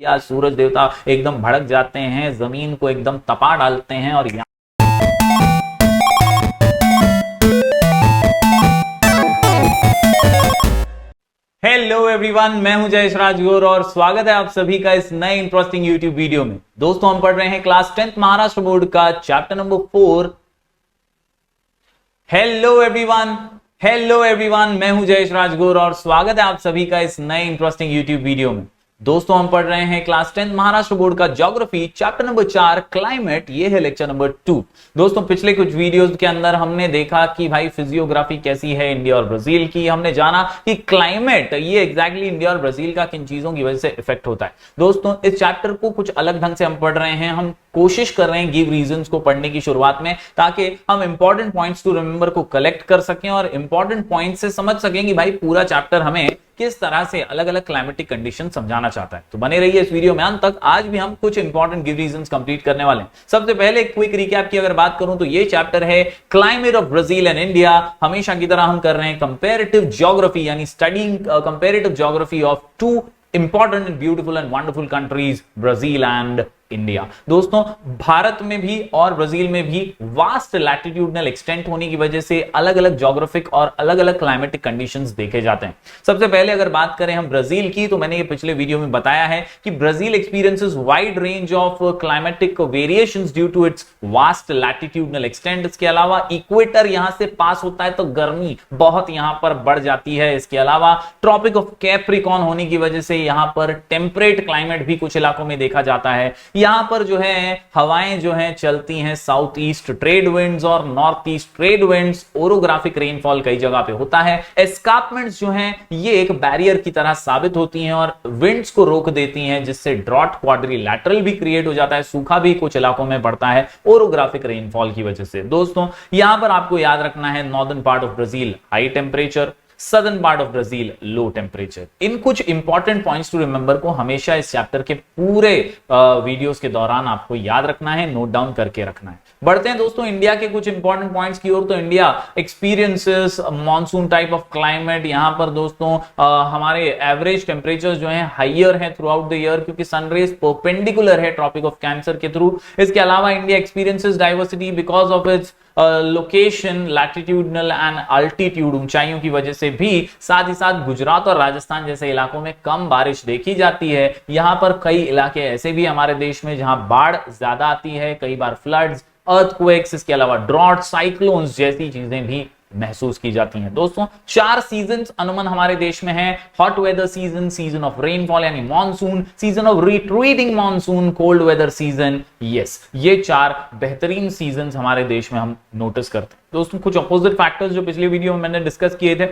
या सूरज देवता एकदम भड़क जाते हैं, जमीन को एकदम तपा डालते हैं। और यहाँ हेलो एवरीवन, मैं हूं जयेश राजगुर और स्वागत है आप सभी का इस नए इंटरेस्टिंग यूट्यूब वीडियो में। दोस्तों, हम पढ़ रहे हैं क्लास 10th महाराष्ट्र बोर्ड का चैप्टर नंबर 4। हेलो एवरीवन, मैं हूं जयेश राजगुर और स्वागत है आप सभी का इस नए इंटरेस्टिंग यूट्यूब वीडियो में। दोस्तों, हम पढ़ रहे हैं क्लास 10th महाराष्ट्र बोर्ड का ज्योग्राफी चैप्टर नंबर 4 क्लाइमेट। ये है लेक्चर नंबर 2। दोस्तों, पिछले कुछ वीडियोस के अंदर हमने देखा कि भाई फिजियोग्राफी कैसी है इंडिया और ब्राजील की। हमने जाना कि क्लाइमेट ये एग्जैक्टली इंडिया और ब्राजील का किन चीजों की वजह से इफेक्ट होता है। दोस्तों, इस चैप्टर को कुछ अलग ढंग से हम पढ़ रहे हैं। हम कोशिश कर रहे हैं गिव रीजंस को पढ़ने की शुरुआत में, ताकि हम इंपॉर्टेंट पॉइंट्स टू रिमेंबर को कलेक्ट कर सकें और इंपॉर्टेंट पॉइंट्स से समझ सकें कि भाई पूरा चैप्टर हमें किस तरह से अलग अलग क्लाइमेटिक कंडीशन समझाना चाहता है। तो बने रहिए इस वीडियो में अंत तक। आज भी हम कुछ इंपॉर्टेंट गिव रीजंस कंप्लीट करने वाले हैं। सबसे पहले क्विक रिकैप की अगर बात करूं तो ये चैप्टर है climate of Brazil and India. हमेशा की तरह हम कर रहे हैं कंपैरेटिव ज्योग्राफी, यानी studying comparative geography of two important and beautiful and wonderful countries, Brazil and India. दोस्तों, भारत में भी और ब्राजील में भी वास्ट लैटिट्यूडनल एक्सटेंट होने की वजह से अलग अलग ज्योग्राफिक और अलग अलग क्लाइमेटिक कंडीशंस देखे जाते हैं। सबसे पहले अगर बात करें हम ब्राजील की, तो मैंने ये पिछले वीडियो में बताया है कि Brazil experiences wide range of climatic variations due to its vast latitudinal extent. इसके अलावा इक्वेटर यहां से पास होता है तो गर्मी बहुत यहां पर बढ़ जाती है। इसके अलावा ट्रॉपिक ऑफ कैप्रिकॉर्न होने की वजह से यहां पर टेम्परेट क्लाइमेट भी कुछ इलाकों में देखा जाता है। यहां पर जो है हवाएं जो हैं चलती हैं साउथ ईस्ट ट्रेड विंड्स और north east trade winds. Orographic rainfall कई जगह पे होता है। एस्कार्पमेंट्स जो हैं ये एक बैरियर की तरह साबित होती हैं और विंड्स को रोक देती हैं, जिससे ड्रॉट क्वाड्रिलैटरल भी क्रिएट हो जाता है। सूखा भी कुछ इलाकों में पड़ता है ओरोग्राफिक रेनफॉल की वजह से। दोस्तों, यहां पर आपको याद रखना है northern part of Brazil high temperature, southern part of Brazil low temperature. इन कुछ इंपॉर्टेंट पॉइंट्स टू रिमेंबर को हमेशा इस चैप्टर के पूरे वीडियोस के दौरान आपको याद रखना है, नोट डाउन करके रखना है। बढ़ते हैं दोस्तों इंडिया के कुछ इंपॉर्टेंट पॉइंट्स की ओर। तो India experiences monsoon type of climate. यहां पर दोस्तों हमारे एवरेज टेम्परेचर जो है हाइयर है थ्रू आउट द ईयर, क्योंकि सनरेज परपेंडिकुलर है ट्रॉपिक ऑफ कैंसर के थ्रू। इसके अलावा India experiences diversity because of its location, latitudinal and altitude, ऊंचाइयों की वजह से भी। साथ ही साथ गुजरात और राजस्थान जैसे इलाकों में कम बारिश देखी जाती है। यहां पर कई इलाके ऐसे भी हमारे देश में जहां बाढ़ ज्यादा आती है, कई बार फ्लड्स, अर्थक्वेक्स, इसके अलावा ड्रॉट, साइक्लोन्स जैसी चीजें भी महसूस की जाती हैं। दोस्तों, 4 सीजन्स अमूमन हमारे देश में है। Hot weather season, season of rainfall यानी monsoon, season of retreating monsoon, cold weather season. Yes, ये 4 बेहतरीन सीजन्स हमारे देश में हम नोटिस करते हैं। दोस्तों, कुछ अपोजिट फैक्टर्स जो पिछले वीडियो में मैंने डिस्कस किए थे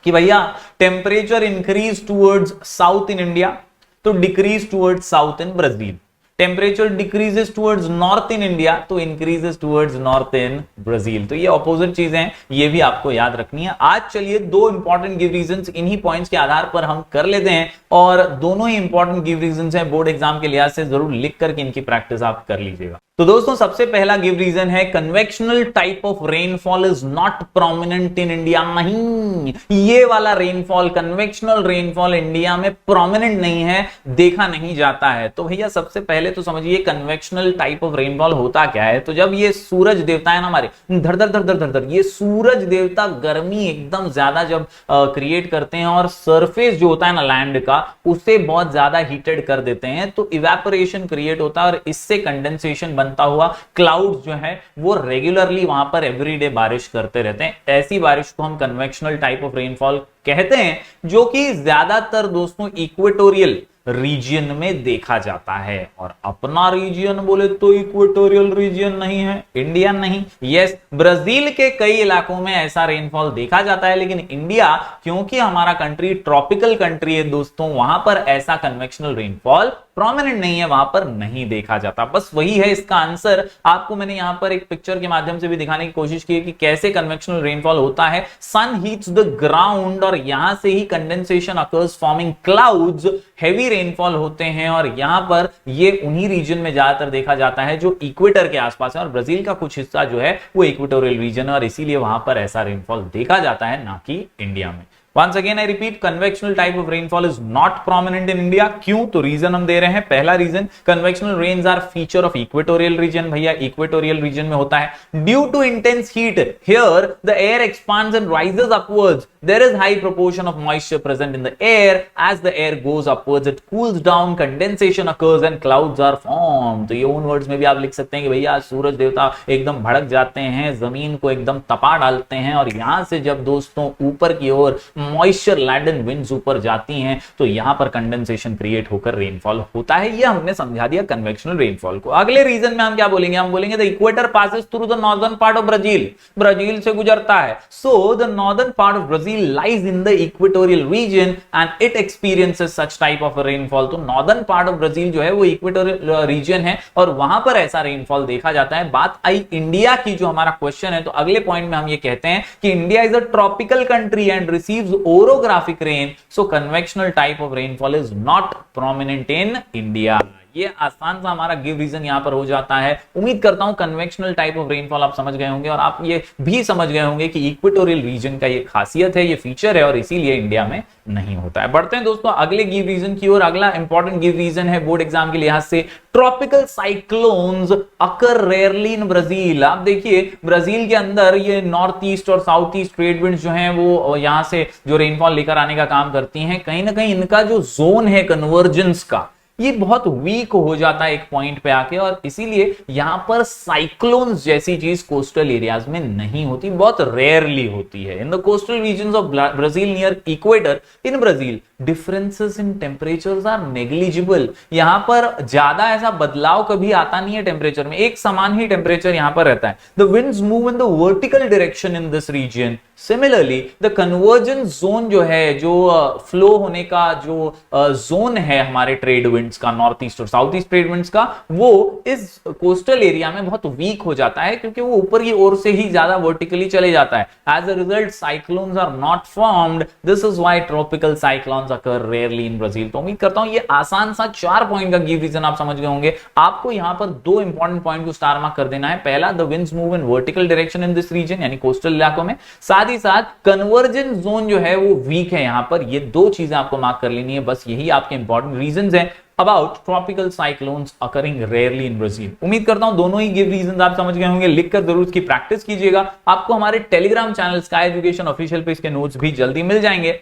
कि भैया temperature increase towards south in India तो decrease towards south in Brazil. Temperature decreases towards north in India तो increases towards north in Brazil. तो ये ऑपोजिट चीजें हैं, ये भी आपको याद रखनी है। आज चलिए 2 इंपॉर्टेंट गिव रीजंस इन्हीं पॉइंट्स के आधार पर हम कर लेते हैं, और दोनों ही इंपॉर्टेंट गिव रीजंस हैं। बोर्ड एग्जाम के लिहाज से जरूर लिख करके इनकी प्रैक्टिस आप कर लीजिएगा। तो दोस्तों, सबसे पहला गिव रीजन है convectional type of rainfall is not prominent in India. नहीं, ये वाला रेनफॉल, कन्वेक्शनल रेनफॉल इंडिया में प्रोमिनेंट नहीं है, देखा नहीं जाता है। तो भैया सबसे पहले तो समझिए कन्वेक्शनल टाइप ऑफ रेनफॉल होता क्या है। तो जब ये सूरज देवता है ना हमारे धर धर धर धर धर धर, ये सूरज देवता गर्मी एकदम ज्यादा जब क्रिएट करते हैं और सरफेस जो होता है ना लैंड का, उसे बहुत ज्यादा हीटेड कर देते हैं, तो इवेपोरेशन क्रिएट होता है और इससे कंडेंसेशन बनता हुआ क्लाउड्स जो है वो रेगुलरली वहां पर एवरीडे बारिश करते रहते हैं। ऐसी बारिश को हम कन्वेक्शनल टाइप ऑफ रेनफॉल कहते हैं, जो कि ज्यादातर दोस्तों इक्वेटोरियल रीजन में देखा जाता है। और अपना रीजन बोले तो इक्वेटोरियल रीजन नहीं है, इंडिया नहीं। यस, ब्राजील के कई इलाकों में ऐसा रेनफॉल देखा जाता है, लेकिन इंडिया क्योंकि हमारा कंट्री ट्रॉपिकल कंट्री है दोस्तों, वहां पर ऐसा कन्वेक्शनल रेनफॉल प्रोमिनेंट नहीं है, वहां पर नहीं देखा जाता। बस वही है इसका आंसर। आपको मैंने यहां पर एक पिक्चर के माध्यम से भी दिखाने की कोशिश की है कि कैसे कन्वेक्शनल रेनफॉल होता है। सन हीट्स द ग्राउंड और यहां से ही condensation occurs forming clouds, heavy rainfall होते हैं। और यहां पर ये उन्हीं रीजन में ज्यादातर देखा जाता है जो इक्वेटर के आसपास है, और ब्राजील का कुछ हिस्सा जो है वो इक्वेटोरियल रीजन है, और इसीलिए वहां पर ऐसा रेनफॉल देखा जाता है, ना कि इंडिया में। Once again I repeat, convectional type of rainfall is not prominent in India. क्यों? तो रीजन हम दे रहे हैं। पहला reason, convectional rains are feature of equatorial region. भैया इक्वेटोरियल रीजन में होता है। Due to intense heat here the air expands and rises upwards, there is high proportion of moisture present in the air. As the air goes upwards it cools down, condensation occurs and clouds are formed। तो ये उन words में भी आप लिख सकते हैं कि भैया सूरज देवता एकदम भड़क जाते हैं, जमीन को एकदम तपा डालते हैं, और यहां से जब दोस्तों ऊपर की ओर मॉइस्चर लैडन विंड्स ऊपर जाती हैं तो यहां पर कंडेंसेशन क्रिएट होकर रेनफॉल होता है। ये हमने समझा दिया कन्वेक्शनल रेनफॉल को। अगले रीजन में हम क्या बोलेंगे? हम बोलेंगे the equator passes through the northern part of Brazil. Brazil से गुजरता है। So the northern part of Brazil lies in the equatorial region and it experiences such type of rainfall। तो नॉर्दर्न पार्ट ऑफ ब्राजील जो है वो equatorial region है और वहां पर ऐसा रेनफॉल देखा जाता है। बात आई इंडिया की, जो हमारा क्वेश्चन है, तो अगले पॉइंट में हम ये कहते हैं कि India is a tropical country and receives orographic rain, so convectional type of rainfall is not prominent in India. ये आसान सा हमारा गिव रीजन यहां पर हो जाता है। उम्मीद करता हूं कन्वेक्शनल टाइप ऑफ रेनफॉल आप समझ गए होंगे और आप ये भी समझ गए होंगे कि इक्वेटोरियल रीजन का ये खासियत है, ये फीचर है और इसीलिए इंडिया में नहीं होता है। बढ़ते हैं दोस्तों अगले गिव रीजन की ओर। अगला इंपॉर्टेंट गिव रीजन है बोर्ड एग्जाम के लिहाज से, tropical cyclones occur rarely in Brazil. आप देखिए ब्राजील के अंदर ये नॉर्थ ईस्ट और साउथ ईस्ट ट्रेड विंड्स जो हैं वो यहां से जो रेनफॉल लेकर आने का काम करती हैं, कहीं ना कहीं इनका जो जोन है कन्वर्जेंस का, ये बहुत वीक हो जाता है एक पॉइंट पे आके, और इसीलिए यहां पर साइक्लोन्स जैसी चीज कोस्टल एरियाज में नहीं होती, बहुत रेयरली होती है। In the coastal regions of Brazil near equator in Brazil differences in temperatures are negligible. यहां पर ज्यादा ऐसा बदलाव कभी आता नहीं है टेम्परेचर में, एक समान ही टेम्परेचर यहां पर रहता है। The winds move in the vertical direction in this region. Similarly the convergence zone जो है, जो फ्लो होने का जो जोन है हमारे ट्रेड विंड्स का, नॉर्थ ईस्ट और साउथ ईस्ट ट्रेड विंड्स का, वो इस कोस्टल एरिया में बहुत वीक हो जाता है क्योंकि वो ऊपर की ओर से ही ज्यादा वर्टिकली चले जाता है। As a result cyclones are not formed. This is why tropical cyclones occur rarely in Brazil। तो उम्मीद करता हूं ये आसान सा 4 पॉइंट का गिव रीजन आप समझ गए होंगे। आपको यहां पर 2 इंपॉर्टेंट पॉइंट को स्टार मार्क कर देना है। पहला, the winds move in vertical direction in this region, यानी कोस्टल इलाकों में। साथ ही साथ कन्वर्जेंस जोन जो है वो वीक है यहां पर। ये 2 चीजें आपको मार्क कर लेनी है, बस यही आपके इंपॉर्टेंट रीजंस हैं about tropical cyclones occurring rarely in Brazil। उम्मीद करता हूं दोनों ही गिव रीजंस आप समझ गए होंगे। लिखकर जरूर इसकी प्रैक्टिस कीजिएगा। आपको हमारे Telegram channel sky education official पे इसके नोट्स भी जल्दी मिल जाएंगे,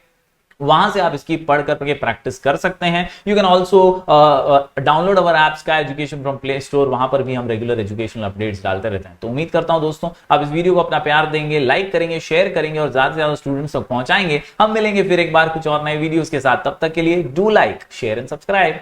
वहां से आप इसकी पढ़ करके प्रैक्टिस कर सकते हैं। You can also download our app sky education from play store, वहां पर भी हम रेगुलर एजुकेशनल अपडेट्स डालते रहते हैं। तो उम्मीद करता हूं दोस्तों आप इस वीडियो को अपना प्यार देंगे, लाइक करेंगे, शेयर करेंगे और ज्यादा से ज्यादा स्टूडेंट्स तक पहुंचाएंगे। हम मिलेंगे फिर एक बार कुछ और नए वीडियोस के साथ, तब तक के लिए do like, share and subscribe.